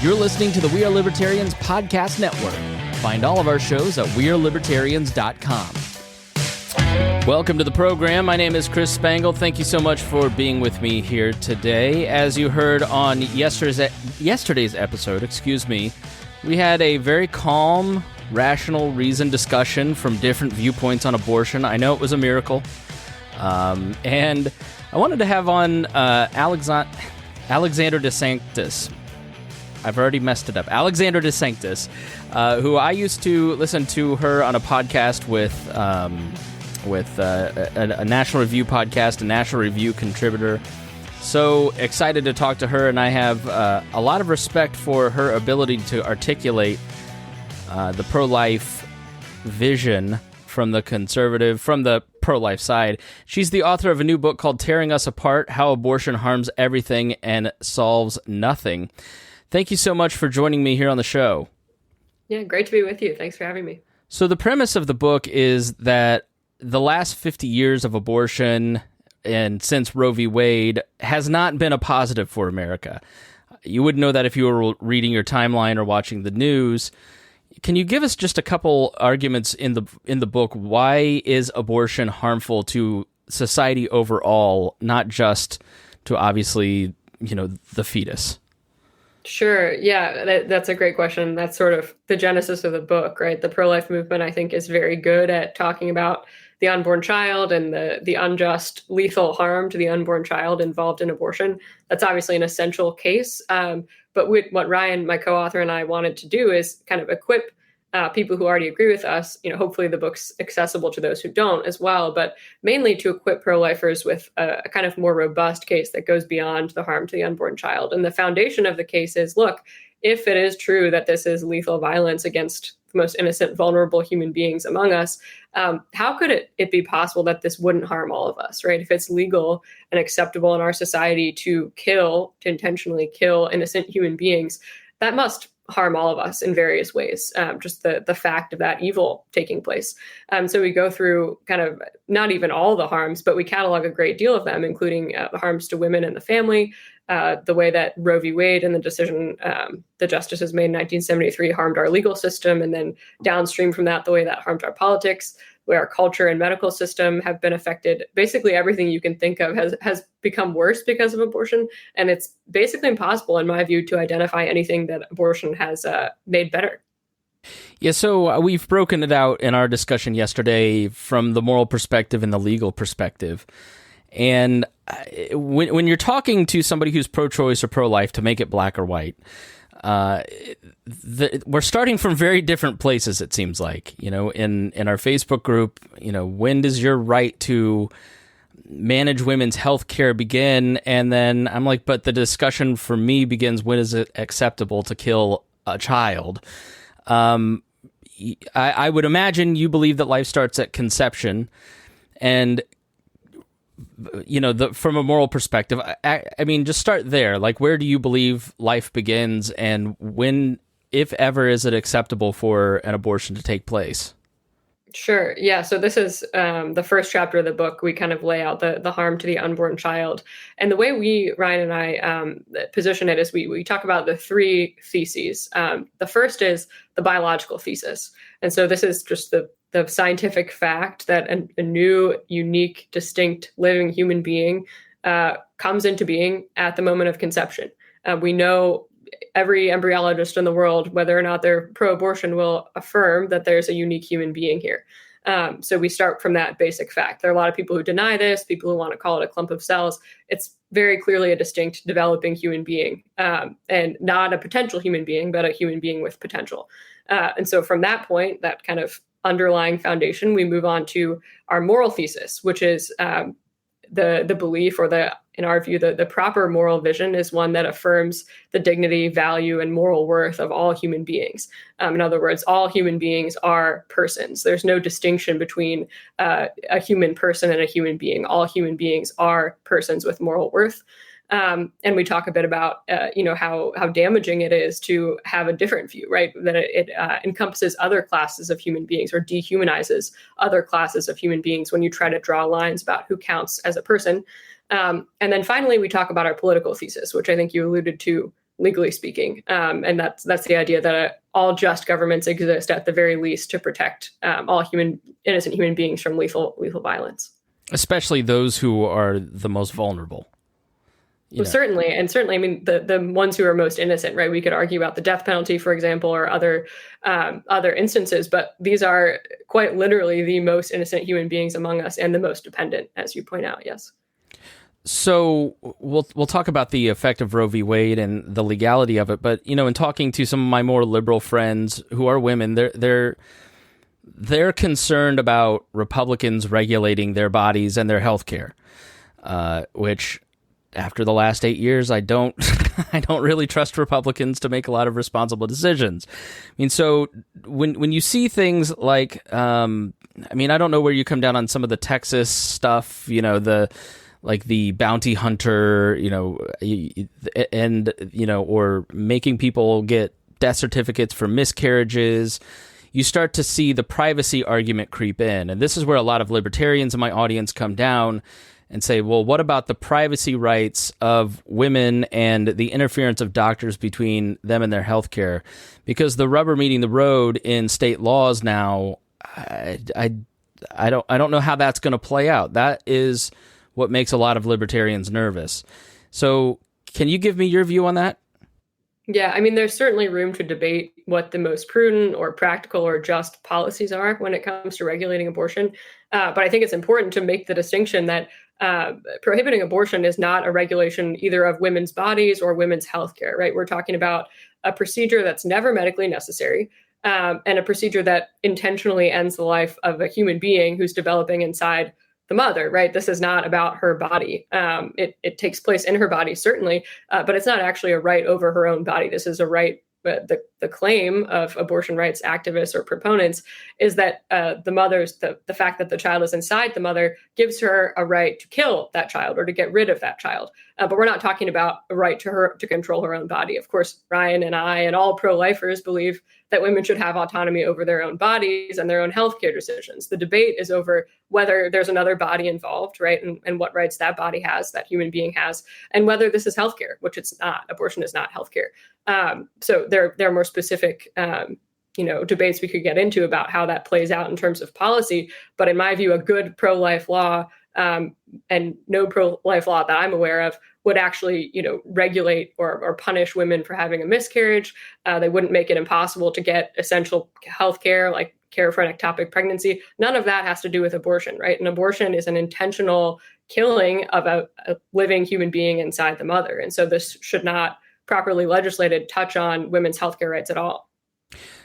You're listening to the We Are Libertarians podcast network. Find all of our shows at wearelibertarians.com. Welcome to the program. My name is Chris Spangle. Thank you so much for being with me here today. As you heard on yesterday's episode, we had a very calm, rational, reasoned discussion from different viewpoints on abortion. I know it was a miracle. And I wanted to have on Alexandra DeSanctis. I've already messed it up. Alexandra DeSanctis, who I used to listen to her on a podcast with a National Review podcast, a National Review contributor. So excited to talk to her, and I have a lot of respect for her ability to articulate the pro-life vision from the pro-life side. She's the author of a new book called Tearing Us Apart: How Abortion Harms Everything and Solves Nothing. Thank you so much for joining me here on the show. Yeah, great to be with you. Thanks for having me. So the premise of the book is that the last 50 years of abortion and since Roe v. Wade has not been a positive for America. You wouldn't know that if you were reading your timeline or watching the news. Can you give us just a couple arguments in the book? Why is abortion harmful to society overall, not just to obviously, the fetus? Sure. Yeah, that's a great question. That's sort of the genesis of the book, right? The pro-life movement, I think, is very good at talking about the unborn child and the unjust, lethal harm to the unborn child involved in abortion. That's obviously an essential case. But what Ryan, my co-author, and I wanted to do is kind of equip people who already agree with us. Hopefully the book's accessible to those who don't as well, but mainly to equip pro-lifers with a kind of more robust case that goes beyond the harm to the unborn child. And the foundation of the case is, look, if it is true that this is lethal violence against the most innocent, vulnerable human beings among us, how could it be possible that this wouldn't harm all of us, right? If it's legal and acceptable in our society to intentionally kill innocent human beings, that must harm all of us in various ways, just the fact of that evil taking place. So we go through kind of not even all the harms, but we catalog a great deal of them, including the harms to women and the family, the way that Roe v. Wade and the decision the justices made in 1973 harmed our legal system, and then downstream from that, the way that harmed our politics, where our culture and medical system have been affected. Basically everything you can think of has become worse because of abortion. And it's basically impossible, in my view, to identify anything that abortion has made better. Yeah, so we've broken it out in our discussion yesterday from the moral perspective and the legal perspective. And when you're talking to somebody who's pro-choice or pro-life, to make it black or white, we're starting from very different places, it seems like. In our Facebook group, when does your right to manage women's health care begin? And then I'm like, but the discussion for me begins, when is it acceptable to kill a child? I would imagine you believe that life starts at conception, and from a moral perspective, I mean, just start there. Like, where do you believe life begins, and when, if ever, is it acceptable for an abortion to take place? Sure. Yeah. So this is the first chapter of the book. We kind of lay out the harm to the unborn child. And the way Ryan and I position it is we talk about the three theses. The first is the biological thesis. And so this is just the scientific fact that a new, unique, distinct, living human being comes into being at the moment of conception. We know every embryologist in the world, whether or not they're pro-abortion, will affirm that there's a unique human being here. So we start from that basic fact. There are a lot of people who deny this, people who want to call it a clump of cells. It's very clearly a distinct, developing human being, and not a potential human being, but a human being with potential. And so from that point, that kind of underlying foundation, we move on to our moral thesis, which is the belief, or in our view, the proper moral vision is one that affirms the dignity, value, and moral worth of all human beings. In other words, all human beings are persons. There's no distinction between a human person and a human being. All human beings are persons with moral worth. And we talk a bit about, how damaging it is to have a different view, right? That it encompasses other classes of human beings, or dehumanizes other classes of human beings when you try to draw lines about who counts as a person. And then finally, we talk about our political thesis, which I think you alluded to legally speaking. And that's the idea that all just governments exist at the very least to protect all innocent human beings from lethal violence. Especially those who are the most vulnerable. Well, certainly. And certainly, I mean, the ones who are most innocent, right? We could argue about the death penalty, for example, or other instances, but these are quite literally the most innocent human beings among us and the most dependent, as you point out. Yes. So we'll talk about the effect of Roe v. Wade and the legality of it. But, in talking to some of my more liberal friends who are women, they're concerned about Republicans regulating their bodies and their health care, which after the last 8 years, I don't really trust Republicans to make a lot of responsible decisions. I mean, so when you see things like, I don't know where you come down on some of the Texas stuff, the bounty hunter, or making people get death certificates for miscarriages. You start to see the privacy argument creep in. And this is where a lot of libertarians in my audience come down and say, well, what about the privacy rights of women and the interference of doctors between them and their health care? Because the rubber meeting the road in state laws now, I don't know how that's going to play out. That is what makes a lot of libertarians nervous. So can you give me your view on that? Yeah, I mean, there's certainly room to debate what the most prudent or practical or just policies are when it comes to regulating abortion. But I think it's important to make the distinction that prohibiting abortion is not a regulation either of women's bodies or women's healthcare, right? We're talking about a procedure that's never medically necessary, and a procedure that intentionally ends the life of a human being who's developing inside the mother, right? This is not about her body. It takes place in her body, certainly, but it's not actually a right over her own body. This is a right. The claim of abortion rights activists or proponents is that the fact that the child is inside the mother gives her a right to kill that child or to get rid of that child. But we're not talking about a right to her to control her own body. Of course, Ryan and I and all pro-lifers believe that women should have autonomy over their own bodies and their own healthcare decisions. The debate is over whether there's another body involved, right? And what rights that body has, that human being has, and whether this is healthcare, which it's not. Abortion is not healthcare. So there are more specific, debates we could get into about how that plays out in terms of policy. But in my view, a good pro-life law and no pro-life law that I'm aware of would actually, regulate or punish women for having a miscarriage. They wouldn't make it impossible to get essential health care, like care for an ectopic pregnancy. None of that has to do with abortion, right? An abortion is an intentional killing of a living human being inside the mother. And so this should not, properly legislated, touch on women's healthcare rights at all.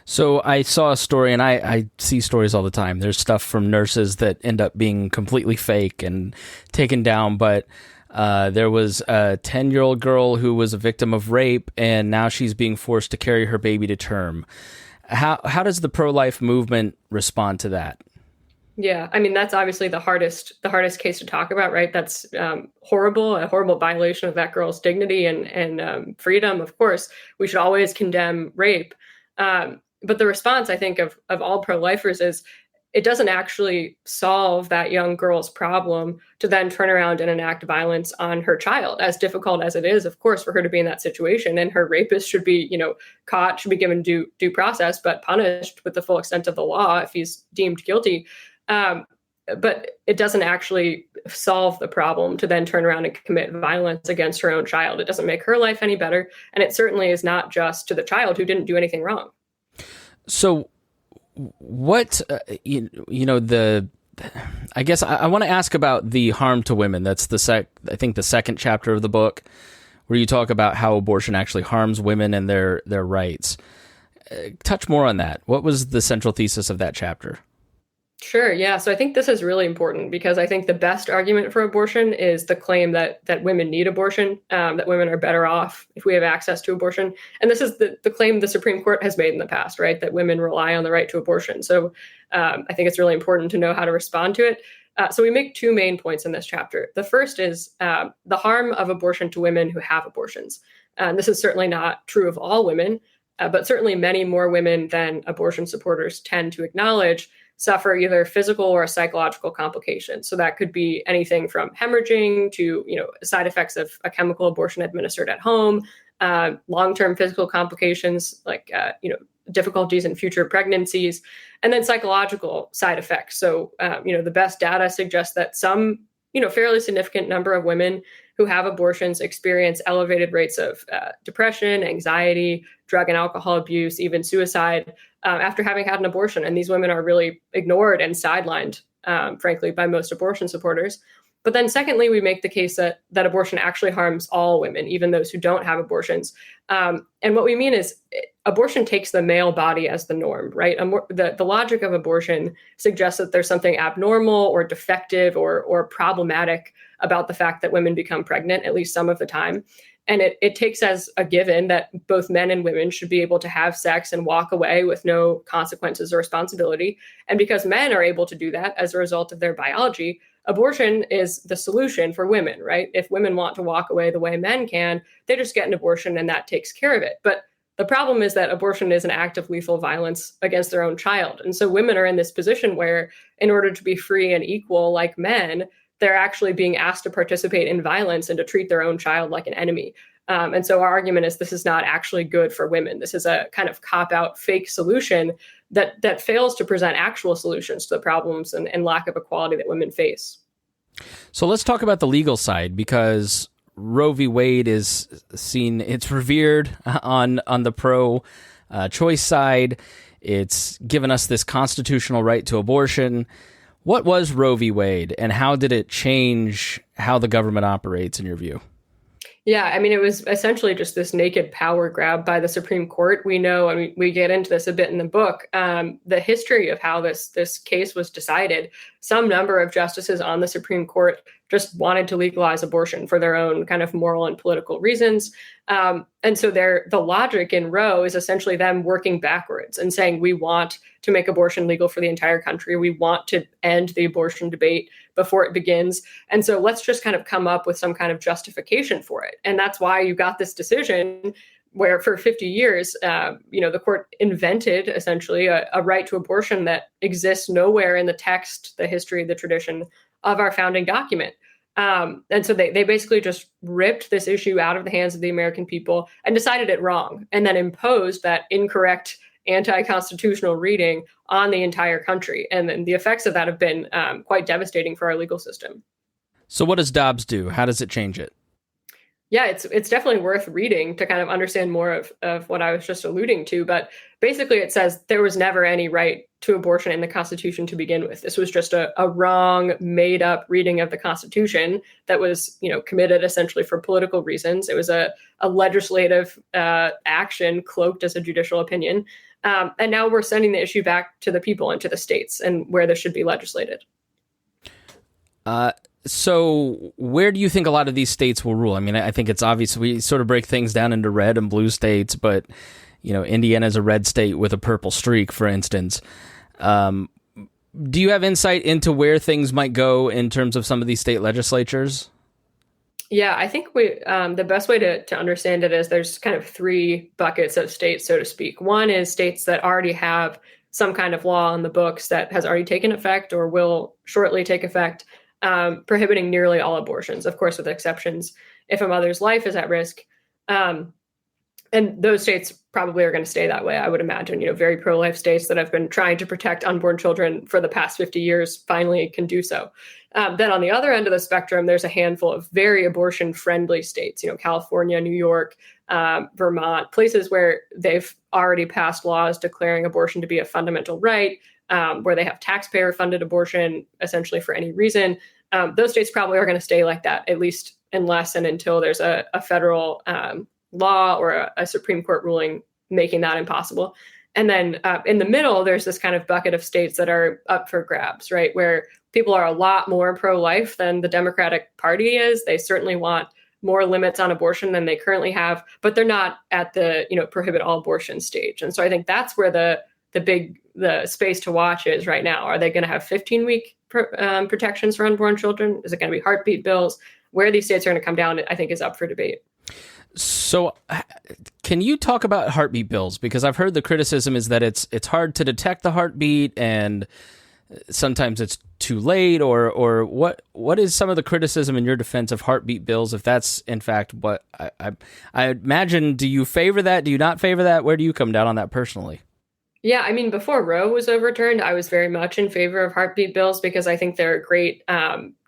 So I saw a story, and I see stories all the time. There's stuff from nurses that end up being completely fake and taken down, but there was a 10-year-old girl who was a victim of rape, and now she's being forced to carry her baby to term. How does the pro-life movement respond to that? Yeah, I mean, that's obviously the hardest case to talk about, right? That's horrible, a horrible violation of that girl's dignity and freedom. Of course, we should always condemn rape. But the response, I think, of all pro-lifers is it doesn't actually solve that young girl's problem to then turn around and enact violence on her child, as difficult as it is, of course, for her to be in that situation. And her rapist should be, caught, should be given due process, but punished with the full extent of the law if he's deemed guilty. But it doesn't actually solve the problem to then turn around and commit violence against her own child. It doesn't make her life any better. And it certainly is not just to the child who didn't do anything wrong. So what, I guess I want to ask about the harm to women. That's I think the second chapter of the book, where you talk about how abortion actually harms women and their rights. Touch more on that. What was the central thesis of that chapter? Sure. Yeah. So I think this is really important because I think the best argument for abortion is the claim that women need abortion, that women are better off if we have access to abortion. And this is the claim the Supreme Court has made in the past, right? That women rely on the right to abortion. So I think it's really important to know how to respond to it. So we make two main points in this chapter. The first is the harm of abortion to women who have abortions. And this is certainly not true of all women, but certainly many more women than abortion supporters tend to acknowledge suffer either physical or psychological complications. So that could be anything from hemorrhaging to, side effects of a chemical abortion administered at home, long-term physical complications like difficulties in future pregnancies, and then psychological side effects. So the best data suggests that some fairly significant number of women who have abortions experience elevated rates of depression, anxiety, drug and alcohol abuse, even suicide after having had an abortion. And these women are really ignored and sidelined, frankly, by most abortion supporters. But then secondly, we make the case that abortion actually harms all women, even those who don't have abortions. And what we mean is abortion takes the male body as the norm, right? The logic of abortion suggests that there's something abnormal or defective or problematic about the fact that women become pregnant, at least some of the time. And it takes as a given that both men and women should be able to have sex and walk away with no consequences or responsibility. And because men are able to do that as a result of their biology, abortion is the solution for women, right? If women want to walk away the way men can, they just get an abortion and that takes care of it. But the problem is that abortion is an act of lethal violence against their own child. And so women are in this position where, in order to be free and equal like men, they're actually being asked to participate in violence and to treat their own child like an enemy. And so our argument is this is not actually good for women. This is a kind of cop-out fake solution that fails to present actual solutions to the problems and lack of equality that women face. So let's talk about the legal side, because Roe v. Wade is seen, it's revered on the pro-choice side. It's given us this constitutional right to abortion. What was Roe v. Wade, and how did it change how the government operates, in your view? Yeah, I mean, it was essentially just this naked power grab by the Supreme Court. We know, and we get into this a bit in the book, the history of how this case was decided. Some number of justices on the Supreme Court just wanted to legalize abortion for their own kind of moral and political reasons. And so the logic in Roe is essentially them working backwards and saying, we want to make abortion legal for the entire country. We want to end the abortion debate before it begins. And so let's just kind of come up with some kind of justification for it. And that's why you got this decision where for 50 years, the court invented essentially a right to abortion that exists nowhere in the text, the history, the tradition of our founding document. And so they basically just ripped this issue out of the hands of the American people and decided it wrong, and then imposed that incorrect anti-constitutional reading on the entire country. And then the effects of that have been quite devastating for our legal system. So what does Dobbs do? How does it change it? Yeah, it's definitely worth reading to kind of understand more of what I was just alluding to. But basically it says there was never any right to abortion in the Constitution to begin with. This was just a wrong, made up reading of the Constitution that was, committed essentially for political reasons. It was a legislative action cloaked as a judicial opinion. And now we're sending the issue back to the people and to the states and where this should be legislated. So where do you think a lot of these states will rule? I mean, I think it's obvious we sort of break things down into red and blue states, but, Indiana is a red state with a purple streak, for instance. Do you have insight into where things might go in terms of some of these state legislatures? Yeah, I think the best way to understand it is there's kind of three buckets of states, so to speak. One is states that already have some kind of law on the books that has already taken effect or will shortly take effect, prohibiting nearly all abortions, of course, with exceptions if a mother's life is at risk. And those states probably are going to stay that way, I would imagine. Very pro-life states that have been trying to protect unborn children for the past 50 years finally can do so. Then on the other end of the spectrum, there's a handful of very abortion-friendly states, California, New York, Vermont, places where they've already passed laws declaring abortion to be a fundamental right, where they have taxpayer-funded abortion essentially for any reason. Those states probably are going to stay like that, at least unless and until there's a federal law or a Supreme Court ruling making that impossible. And then in the middle, there's this kind of bucket of states that are up for grabs, right, where people are a lot more pro-life than the Democratic Party is. They certainly want more limits on abortion than they currently have, but they're not at the, prohibit all abortion stage. And so I think that's where the space to watch is right now. Are they going to have 15-week protections for unborn children? Is it going to be heartbeat bills? Where these states are going to come down, I think, is up for debate. So can you talk about heartbeat bills? Because I've heard the criticism is that it's hard to detect the heartbeat, and sometimes it's too late, or what is some of the criticism in your defense of heartbeat bills, if that's in fact what I imagine? Do you favor that? Do you not favor that? Where do you come down on that personally? Yeah, I mean, before Roe was overturned, I was very much in favor of heartbeat bills because I think they're a great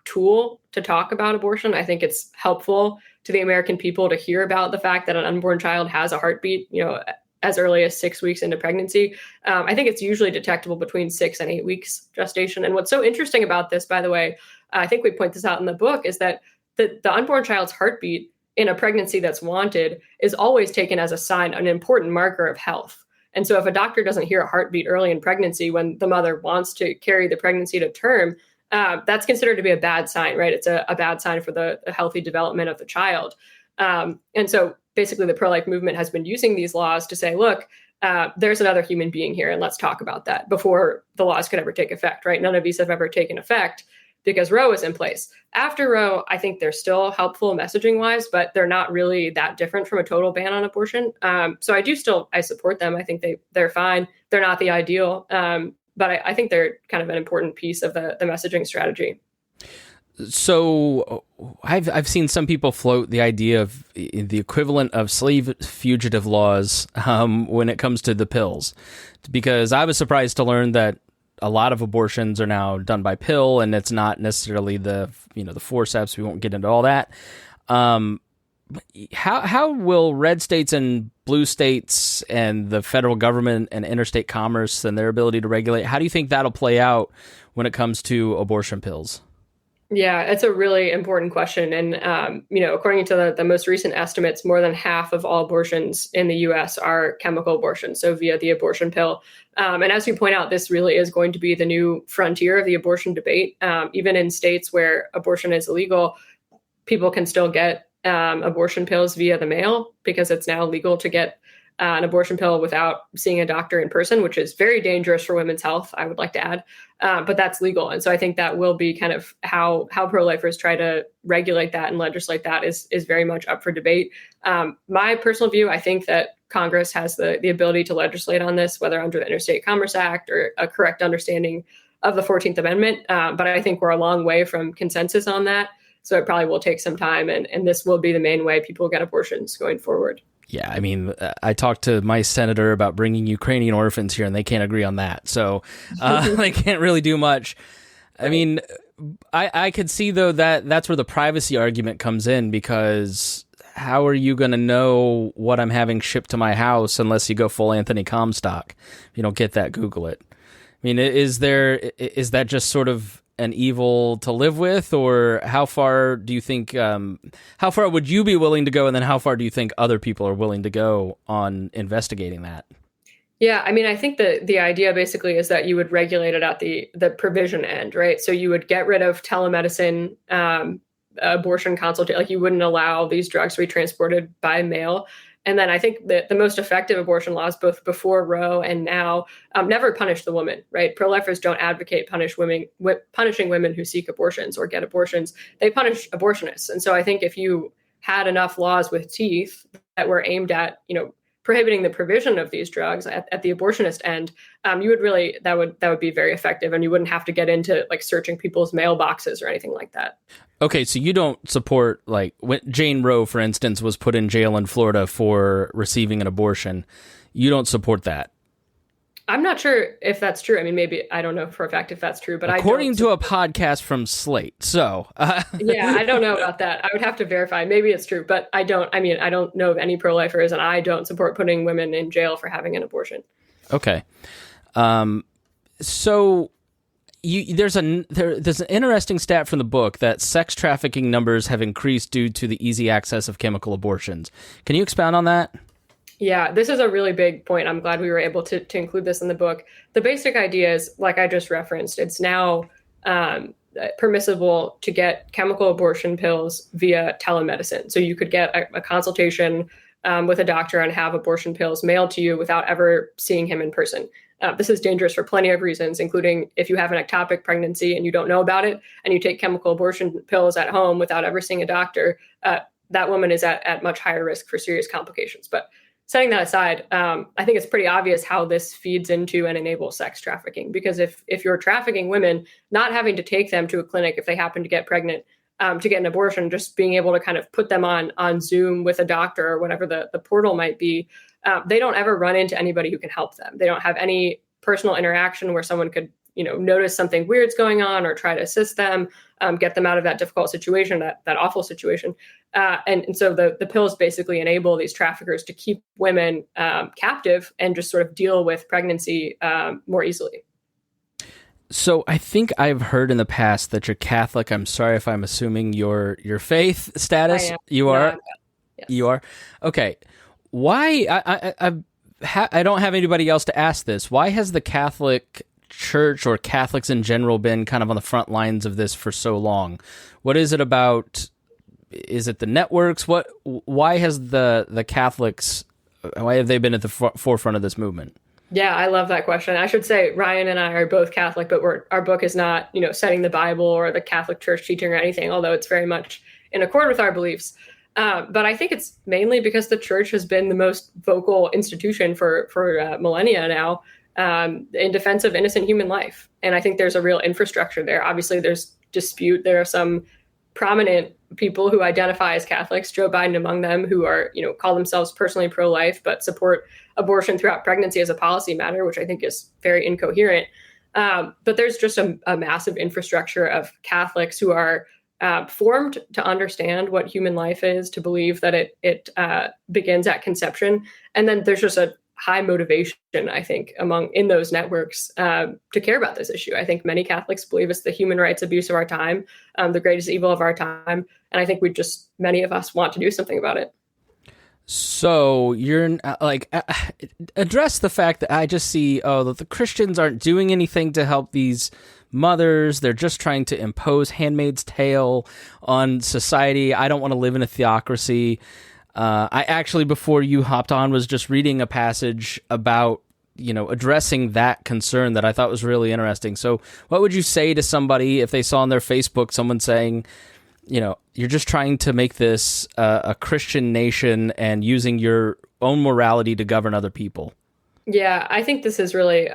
tool to talk about abortion. I think it's helpful to the American people to hear about the fact that an unborn child has a heartbeat, as early as 6 weeks into pregnancy. I think it's usually detectable between 6 and 8 weeks gestation. And what's so interesting about this, by the way, I think we point this out in the book, is that the unborn child's heartbeat in a pregnancy that's wanted is always taken as a sign, an important marker of health. And so if a doctor doesn't hear a heartbeat early in pregnancy when the mother wants to carry the pregnancy to term, that's considered to be a bad sign, right? It's a bad sign for the healthy development of the child. And so basically the pro-life movement has been using these laws to say, look, there's another human being here, and let's talk about that before the laws could ever take effect, right? None of these have ever taken effect because Roe is in place. After Roe, I think they're still helpful messaging-wise, but they're not really that different from a total ban on abortion. So I support them. I think they're fine. They're not the ideal, but I think they're kind of an important piece of the messaging strategy. So I've seen some people float the idea of the equivalent of slave fugitive laws when it comes to the pills, because I was surprised to learn that a lot of abortions are now done by pill, and it's not necessarily the forceps. We won't get into all that. How will red states and blue states and the federal government and interstate commerce and their ability to regulate, how do you think that'll play out when it comes to abortion pills? Yeah, it's a really important question. And, according to the most recent estimates, more than half of all abortions in the U.S. are chemical abortions, so via the abortion pill. And as you point out, this really is going to be the new frontier of the abortion debate. Even in states where abortion is illegal, people can still get abortion pills via the mail because it's now legal to get an abortion pill without seeing a doctor in person, which is very dangerous for women's health, I would like to add. But that's legal. And so I think that will be kind of how pro-lifers try to regulate that and legislate that is very much up for debate. My personal view, I think that Congress has the ability to legislate on this, whether under the Interstate Commerce Act or a correct understanding of the 14th Amendment. But I think we're a long way from consensus on that. So it probably will take some time. And this will be the main way people get abortions going forward. Yeah, I mean, I talked to my senator about bringing Ukrainian orphans here, and they can't agree on that. So they can't really do much. I mean, I could see, though, that's where the privacy argument comes in, because how are you going to know what I'm having shipped to my house unless you go full Anthony Comstock? If you don't get that, Google it. I mean, is that just sort of an evil to live with, or how far do you think, how far would you be willing to go? And then how far do you think other people are willing to go on investigating that? Yeah, I mean, I think the idea basically is that you would regulate it at the provision end, right? So you would get rid of telemedicine, abortion consultation, like you wouldn't allow these drugs to be transported by mail. And then I think that the most effective abortion laws, both before Roe and now, never punish the woman, right? Pro-lifers don't advocate punishing women who seek abortions or get abortions. They punish abortionists. And so I think if you had enough laws with teeth that were aimed at, prohibiting the provision of these drugs at the abortionist end, you would really, that would be very effective, and you wouldn't have to get into like searching people's mailboxes or anything like that. Okay, so you don't support, like, when Jane Roe, for instance, was put in jail in Florida for receiving an abortion. You don't support that. I'm not sure if that's true. I mean, maybe I don't know for a fact if that's true, but according to a podcast from Slate. So yeah, I don't know about that. I would have to verify. Maybe it's true, but I don't know of any pro-lifers, and I don't support putting women in jail for having an abortion. Okay. So there's an interesting stat from the book that sex trafficking numbers have increased due to the easy access of chemical abortions. Can you expound on that? Yeah, this is a really big point. I'm glad we were able to include this in the book. The basic idea is, like I just referenced, it's now permissible to get chemical abortion pills via telemedicine. So you could get a consultation with a doctor and have abortion pills mailed to you without ever seeing him in person. This is dangerous for plenty of reasons, including if you have an ectopic pregnancy and you don't know about it, and you take chemical abortion pills at home without ever seeing a doctor, that woman is at much higher risk for serious complications. But setting that aside, I think it's pretty obvious how this feeds into and enables sex trafficking. Because if you're trafficking women, not having to take them to a clinic if they happen to get pregnant to get an abortion, just being able to kind of put them on Zoom with a doctor or whatever the portal might be, they don't ever run into anybody who can help them. They don't have any personal interaction where someone could, notice something weird's going on or try to assist them, get them out of that difficult situation, that awful situation. And so the pills basically enable these traffickers to keep women captive and just sort of deal with pregnancy more easily. So I think I've heard in the past that you're Catholic. I'm sorry if I'm assuming your faith status. You are? Yes. You are? Okay. Why? I don't have anybody else to ask this. Why has the Catholic Church or Catholics in general been kind of on the front lines of this for so long? What is it about? Is it the networks? Why has the Catholics, why have they been at the forefront of this movement? Yeah, I love that question. I should say Ryan and I are both Catholic, but our book is not, citing the Bible or the Catholic Church teaching or anything, although it's very much in accord with our beliefs. But I think it's mainly because the church has been the most vocal institution for millennia now in defense of innocent human life. And I think there's a real infrastructure there. Obviously, there's dispute. There are some prominent people who identify as Catholics, Joe Biden among them, who are, call themselves personally pro-life, but support abortion throughout pregnancy as a policy matter, which I think is very incoherent. But there's just a massive infrastructure of Catholics who are formed to understand what human life is, to believe that it begins at conception. And then there's just a high motivation, I think, in those networks to care about this issue. I think many Catholics believe it's the human rights abuse of our time, the greatest evil of our time. And I think many of us want to do something about it. So you're address the fact that I just see, that the Christians aren't doing anything to help these mothers. They're just trying to impose Handmaid's Tale on society. I don't want to live in a theocracy. I actually, before you hopped on, was just reading a passage about, addressing that concern that I thought was really interesting. So what would you say to somebody if they saw on their Facebook someone saying, you're just trying to make this a Christian nation and using your own morality to govern other people? Yeah, I think this is really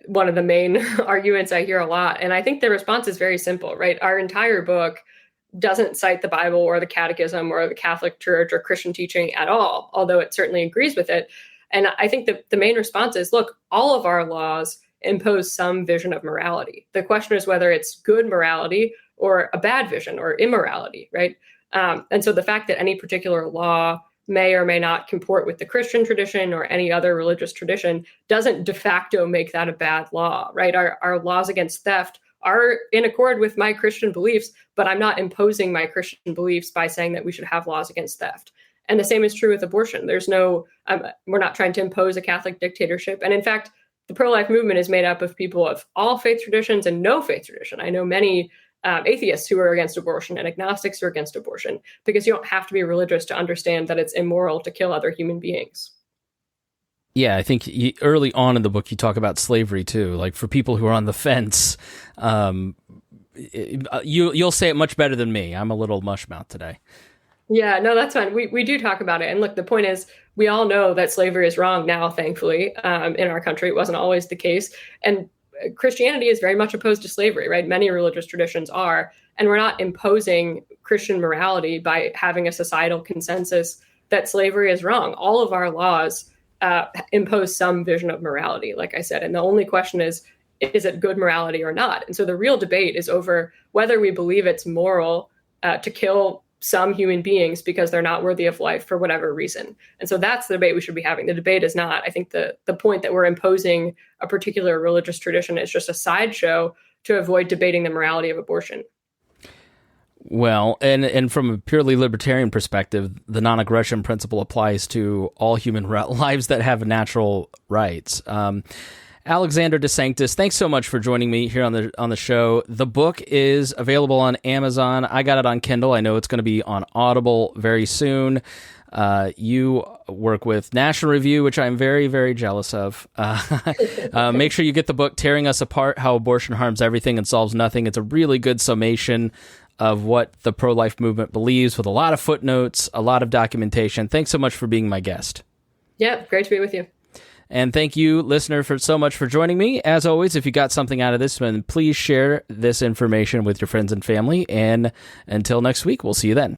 one of the main arguments I hear a lot. And I think the response is very simple, right? Our entire book doesn't cite the Bible or the Catechism or the Catholic Church or Christian teaching at all, although it certainly agrees with it. And I think that the main response is, look, all of our laws impose some vision of morality. The question is whether it's good morality or a bad vision or immorality, right? And so the fact that any particular law may or may not comport with the Christian tradition or any other religious tradition doesn't de facto make that a bad law, right? Our laws against theft are in accord with my Christian beliefs, but I'm not imposing my Christian beliefs by saying that we should have laws against theft. And the same is true with abortion. We're not trying to impose a Catholic dictatorship. And in fact, the pro-life movement is made up of people of all faith traditions and no faith tradition. I know many atheists who are against abortion and agnostics who are against abortion, because you don't have to be religious to understand that it's immoral to kill other human beings. Yeah, I think early on in the book, you talk about slavery too. Like, for people who are on the fence, you'll say it much better than me. I'm a little mushmouth today. Yeah, no, that's fine. We do talk about it. And look, the point is, we all know that slavery is wrong now, thankfully, in our country. It wasn't always the case. And Christianity is very much opposed to slavery, right? Many religious traditions are. And we're not imposing Christian morality by having a societal consensus that slavery is wrong. All of our laws impose some vision of morality, like I said. And the only question is it good morality or not? And so the real debate is over whether we believe it's moral to kill some human beings because they're not worthy of life for whatever reason. And so that's the debate we should be having. The debate is not, I think the point that we're imposing a particular religious tradition is just a sideshow to avoid debating the morality of abortion. Well, and from a purely libertarian perspective, the non-aggression principle applies to all human lives that have natural rights. Alexandra DeSanctis, thanks so much for joining me here on the show. The book is available on Amazon. I got it on Kindle. I know it's going to be on Audible very soon. You work with National Review, which I'm very, very jealous of. Make sure you get the book, Tearing Us Apart, How Abortion Harms Everything and Solves Nothing. It's a really good summation of what the pro-life movement believes, with a lot of footnotes, a lot of documentation. Thanks so much for being my guest. Yeah, great to be with you. And thank you, listener, for so much for joining me. As always, if you got something out of this one, please share this information with your friends and family. And until next week, we'll see you then.